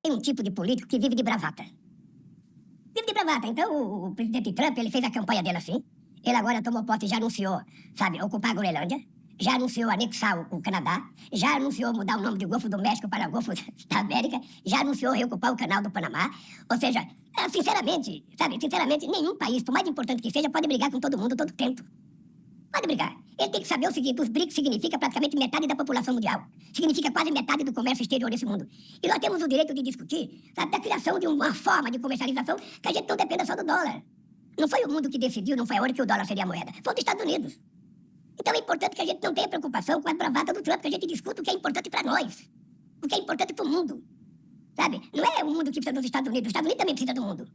tem um tipo de político que vive de bravata. Vive de bravata. Então, o presidente Trump, ele fez a campanha dele assim. Ele agora tomou posse e já anunciou, sabe, ocupar a Groenlândia. Já anunciou anexar o Canadá. Já anunciou mudar o nome do Golfo do México para o Golfo da América. Já anunciou reocupar o Canal do Panamá. Ou seja, sinceramente, sabe, sinceramente, nenhum país, por mais importante que seja, pode brigar com todo mundo todo tempo. Pode brigar. Ele tem que saber o seguinte, os BRICS significa praticamente metade da população mundial. Significa quase metade do comércio exterior desse mundo. E nós temos o direito de discutir, sabe, da criação de uma forma de comercialização que a gente não dependa só do dólar. Não foi o mundo que decidiu, não foi a hora que o dólar seria a moeda. Foi os Estados Unidos. Então é importante que a gente não tenha preocupação com a bravata do Trump, que a gente discuta o que é importante para nós. O que é importante para o mundo. Sabe? Não é o mundo que precisa dos Estados Unidos. Os Estados Unidos também precisa do mundo.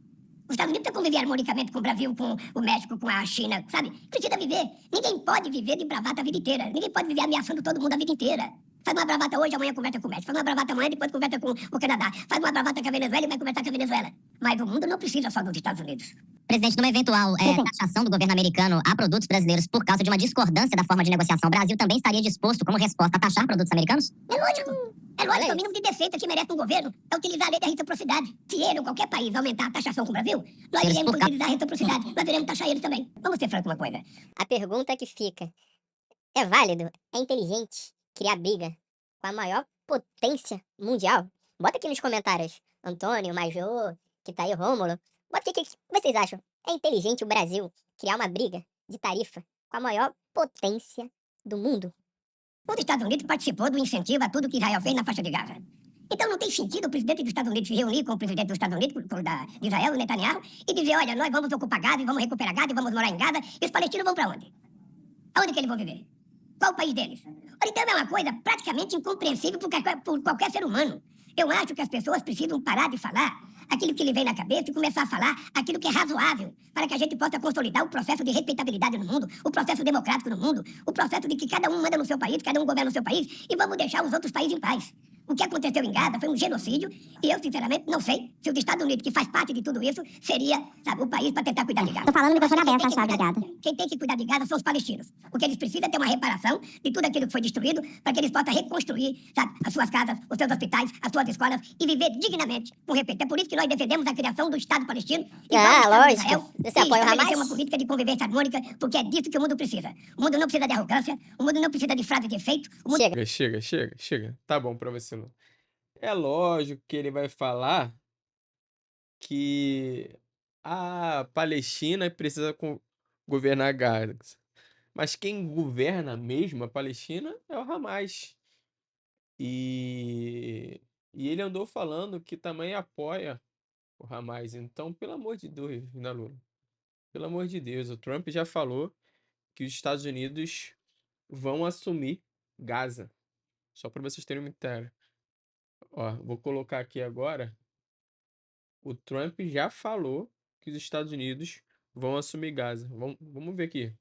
Os Estados Unidos precisam conviver harmonicamente com o Brasil, com o México, com a China, sabe? Precisa viver. Ninguém pode viver de bravata a vida inteira. Ninguém pode viver ameaçando todo mundo a vida inteira. Faz uma bravata hoje, amanhã conversa com o México. Faz uma bravata amanhã, depois conversa com o Canadá. Faz uma bravata com a Venezuela e vai conversar com a Venezuela. Mas o mundo não precisa só dos Estados Unidos. Presidente, numa eventual taxação do governo americano a produtos brasileiros por causa de uma discordância da forma de negociação, o Brasil também estaria disposto, como resposta, a taxar produtos americanos? É lógico. É lógico, é o mínimo de decência que merece um governo é utilizar a lei da reciprocidade. Se ele ou qualquer país aumentar a taxação com o Brasil, nós iremos utilizar a reciprocidade. Nós iremos taxar eles também. Vamos ser francos uma coisa. A pergunta que fica: é válido, é inteligente criar briga com a maior potência mundial? Bota aqui nos comentários, Antônio, Major, que tá aí, Rômulo. Bota aqui o que vocês acham. É inteligente o Brasil criar uma briga de tarifa com a maior potência do mundo? Os Estados Unidos participou do incentivo a tudo que Israel fez na faixa de Gaza. Então não tem sentido o presidente dos Estados Unidos se reunir com o presidente dos Estados Unidos, de Israel, o Netanyahu, e dizer, olha, nós vamos ocupar Gaza, e vamos recuperar Gaza, e vamos morar em Gaza, e os palestinos vão para onde? Aonde que eles vão viver? Qual o país deles? Olha, então é uma coisa praticamente incompreensível por qualquer ser humano. Eu acho que as pessoas precisam parar de falar aquilo que lhe vem na cabeça e começar a falar aquilo que é razoável para que a gente possa consolidar o processo de respeitabilidade no mundo, o processo democrático no mundo, o processo de que cada um manda no seu país, cada um governa no seu país e vamos deixar os outros países em paz. O que aconteceu em Gaza foi um genocídio e eu, sinceramente, não sei se os Estados Unidos, que faz parte de tudo isso, seria, sabe, o país para tentar cuidar de Gaza. Tô falando no microfone aberto, tá, obrigada. Quem tem que cuidar de Gaza são os palestinos. O que eles precisam é ter uma reparação de tudo aquilo que foi destruído para que eles possam reconstruir, sabe, as suas casas, os seus hospitais, as suas escolas e viver dignamente, com respeito. É por isso que nós defendemos a criação do Estado palestino e lógico. Você apoia o estabelecer Hamas? uma política de convivência harmônica, porque é disso que o mundo precisa. O mundo não precisa de arrogância, o mundo não precisa de frase de efeito. O mundo... Chega. Tá bom pra você não. É lógico que ele vai falar que a Palestina precisa governar Gaza. Mas quem governa mesmo a Palestina é o Hamas. E ele andou falando que também apoia o Hamas. Então, pelo amor de Deus, né, Lula? Pelo amor de Deus, o Trump já falou que os Estados Unidos vão assumir Gaza. Só para vocês terem uma ideia. Ó, vou colocar aqui agora. O Trump já falou que os Estados Unidos vão assumir Gaza. Vamos ver aqui.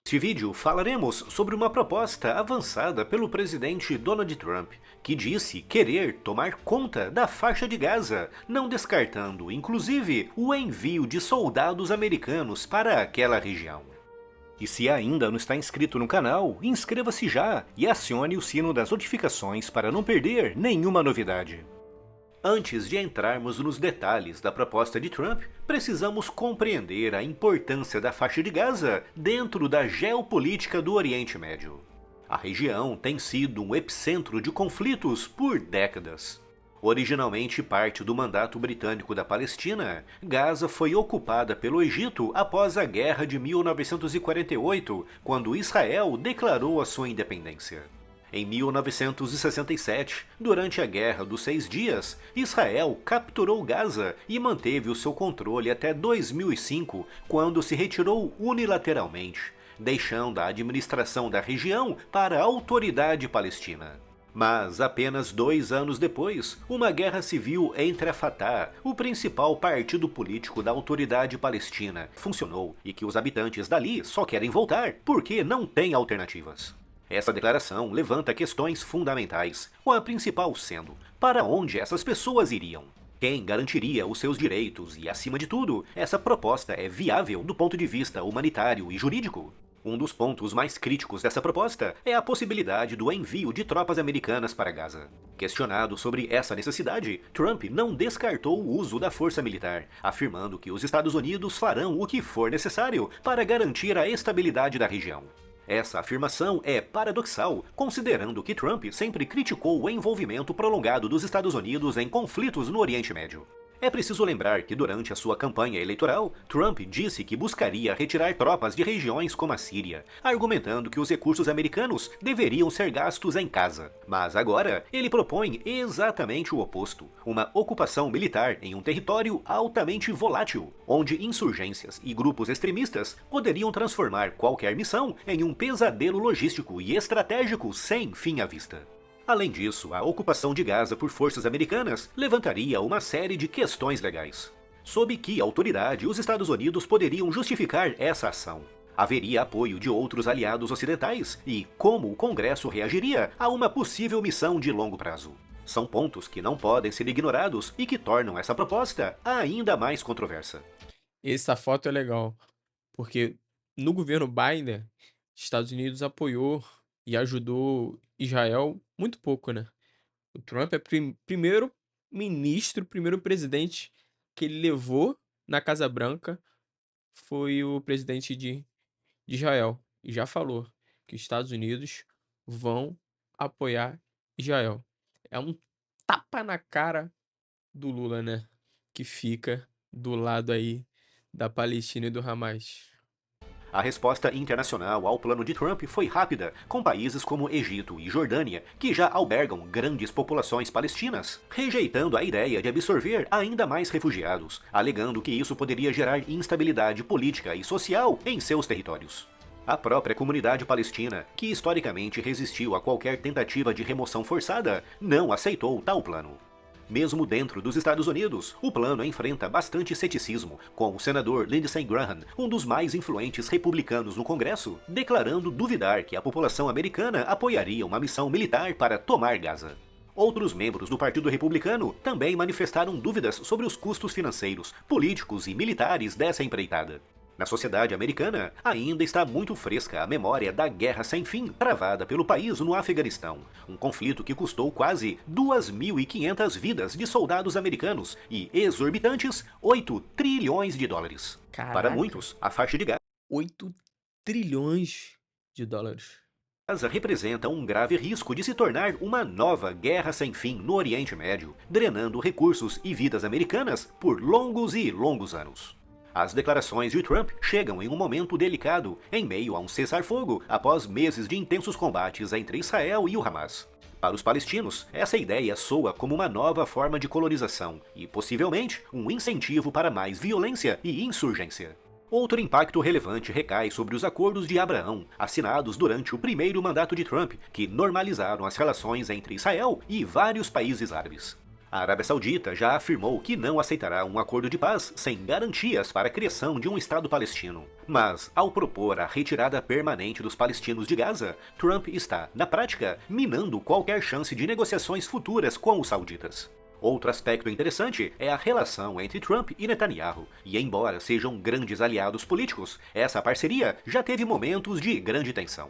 Neste vídeo falaremos sobre uma proposta avançada pelo presidente Donald Trump, que disse querer tomar conta da faixa de Gaza, não descartando, inclusive, o envio de soldados americanos para aquela região. E se ainda não está inscrito no canal, inscreva-se já e acione o sino das notificações para não perder nenhuma novidade. Antes de entrarmos nos detalhes da proposta de Trump, precisamos compreender a importância da faixa de Gaza dentro da geopolítica do Oriente Médio. A região tem sido um epicentro de conflitos por décadas. Originalmente parte do mandato britânico da Palestina, Gaza foi ocupada pelo Egito após a Guerra de 1948, quando Israel declarou a sua independência. Em 1967, durante a Guerra dos Seis Dias, Israel capturou Gaza e manteve o seu controle até 2005, quando se retirou unilateralmente, deixando a administração da região para a Autoridade Palestina. Mas apenas 2 anos depois, uma guerra civil entre a Fatah, o principal partido político da Autoridade Palestina, funcionou e que os habitantes dali só querem voltar porque não têm alternativas. Essa declaração levanta questões fundamentais, com a principal sendo: para onde essas pessoas iriam? Quem garantiria os seus direitos e, acima de tudo, essa proposta é viável do ponto de vista humanitário e jurídico? Um dos pontos mais críticos dessa proposta é a possibilidade do envio de tropas americanas para Gaza. Questionado sobre essa necessidade, Trump não descartou o uso da força militar, afirmando que os Estados Unidos farão o que for necessário para garantir a estabilidade da região. Essa afirmação é paradoxal, considerando que Trump sempre criticou o envolvimento prolongado dos Estados Unidos em conflitos no Oriente Médio. É preciso lembrar que durante a sua campanha eleitoral, Trump disse que buscaria retirar tropas de regiões como a Síria, argumentando que os recursos americanos deveriam ser gastos em casa. Mas agora, ele propõe exatamente o oposto, uma ocupação militar em um território altamente volátil, onde insurgências e grupos extremistas poderiam transformar qualquer missão em um pesadelo logístico e estratégico sem fim à vista. Além disso, a ocupação de Gaza por forças americanas levantaria uma série de questões legais. Sob que autoridade os Estados Unidos poderiam justificar essa ação? Haveria apoio de outros aliados ocidentais? E como o Congresso reagiria a uma possível missão de longo prazo? São pontos que não podem ser ignorados e que tornam essa proposta ainda mais controversa. Essa foto é legal, porque no governo Biden, Estados Unidos apoiou e ajudou Israel muito pouco, né? O Trump é primeiro ministro, primeiro presidente que ele levou na Casa Branca foi o presidente de Israel. E já falou que os Estados Unidos vão apoiar Israel. É um tapa na cara do Lula, né? Que fica do lado aí da Palestina e do Hamas. A resposta internacional ao plano de Trump foi rápida, com países como Egito e Jordânia, que já albergam grandes populações palestinas, rejeitando a ideia de absorver ainda mais refugiados, alegando que isso poderia gerar instabilidade política e social em seus territórios. A própria comunidade palestina, que historicamente resistiu a qualquer tentativa de remoção forçada, não aceitou tal plano. Mesmo dentro dos Estados Unidos, o plano enfrenta bastante ceticismo, com o senador Lindsey Graham, um dos mais influentes republicanos no Congresso, declarando duvidar que a população americana apoiaria uma missão militar para tomar Gaza. Outros membros do Partido Republicano também manifestaram dúvidas sobre os custos financeiros, políticos e militares dessa empreitada. Na sociedade americana, ainda está muito fresca a memória da guerra sem fim travada pelo país no Afeganistão, um conflito que custou quase 2.500 vidas de soldados americanos e exorbitantes 8 trilhões de dólares. Caraca. Para muitos, a faixa de 8 trilhões de dólares. Gaza representa um grave risco de se tornar uma nova guerra sem fim no Oriente Médio, drenando recursos e vidas americanas por longos e longos anos. As declarações de Trump chegam em um momento delicado, em meio a um cessar-fogo após meses de intensos combates entre Israel e o Hamas. Para os palestinos, essa ideia soa como uma nova forma de colonização e, possivelmente, um incentivo para mais violência e insurgência. Outro impacto relevante recai sobre os Acordos de Abraão, assinados durante o primeiro mandato de Trump, que normalizaram as relações entre Israel e vários países árabes. A Arábia Saudita já afirmou que não aceitará um acordo de paz sem garantias para a criação de um Estado palestino. Mas, ao propor a retirada permanente dos palestinos de Gaza, Trump está, na prática, minando qualquer chance de negociações futuras com os sauditas. Outro aspecto interessante é a relação entre Trump e Netanyahu, e embora sejam grandes aliados políticos, essa parceria já teve momentos de grande tensão.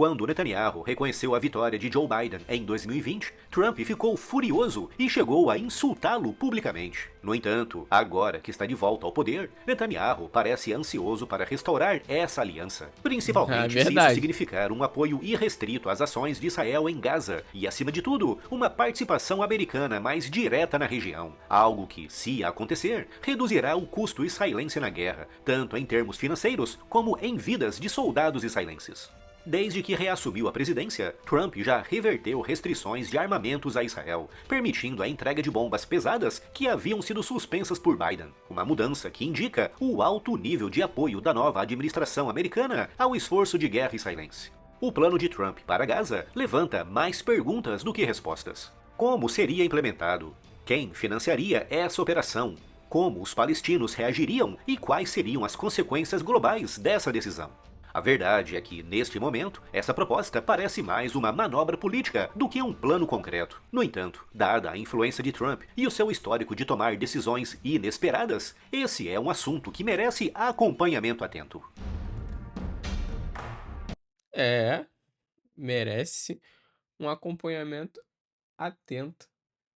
Quando Netanyahu reconheceu a vitória de Joe Biden em 2020, Trump ficou furioso e chegou a insultá-lo publicamente. No entanto, agora que está de volta ao poder, Netanyahu parece ansioso para restaurar essa aliança, principalmente se isso significar um apoio irrestrito às ações de Israel em Gaza e, acima de tudo, uma participação americana mais direta na região, algo que, se acontecer, reduzirá o custo israelense na guerra, tanto em termos financeiros como em vidas de soldados israelenses. Desde que reassumiu a presidência, Trump já reverteu restrições de armamentos a Israel, permitindo a entrega de bombas pesadas que haviam sido suspensas por Biden. Uma mudança que indica o alto nível de apoio da nova administração americana ao esforço de guerra israelense. O plano de Trump para Gaza levanta mais perguntas do que respostas. Como seria implementado? Quem financiaria essa operação? Como os palestinos reagiriam e quais seriam as consequências globais dessa decisão? A verdade é que, neste momento, essa proposta parece mais uma manobra política do que um plano concreto. No entanto, dada a influência de Trump e o seu histórico de tomar decisões inesperadas, esse é um assunto que merece acompanhamento atento. É, merece um acompanhamento atento.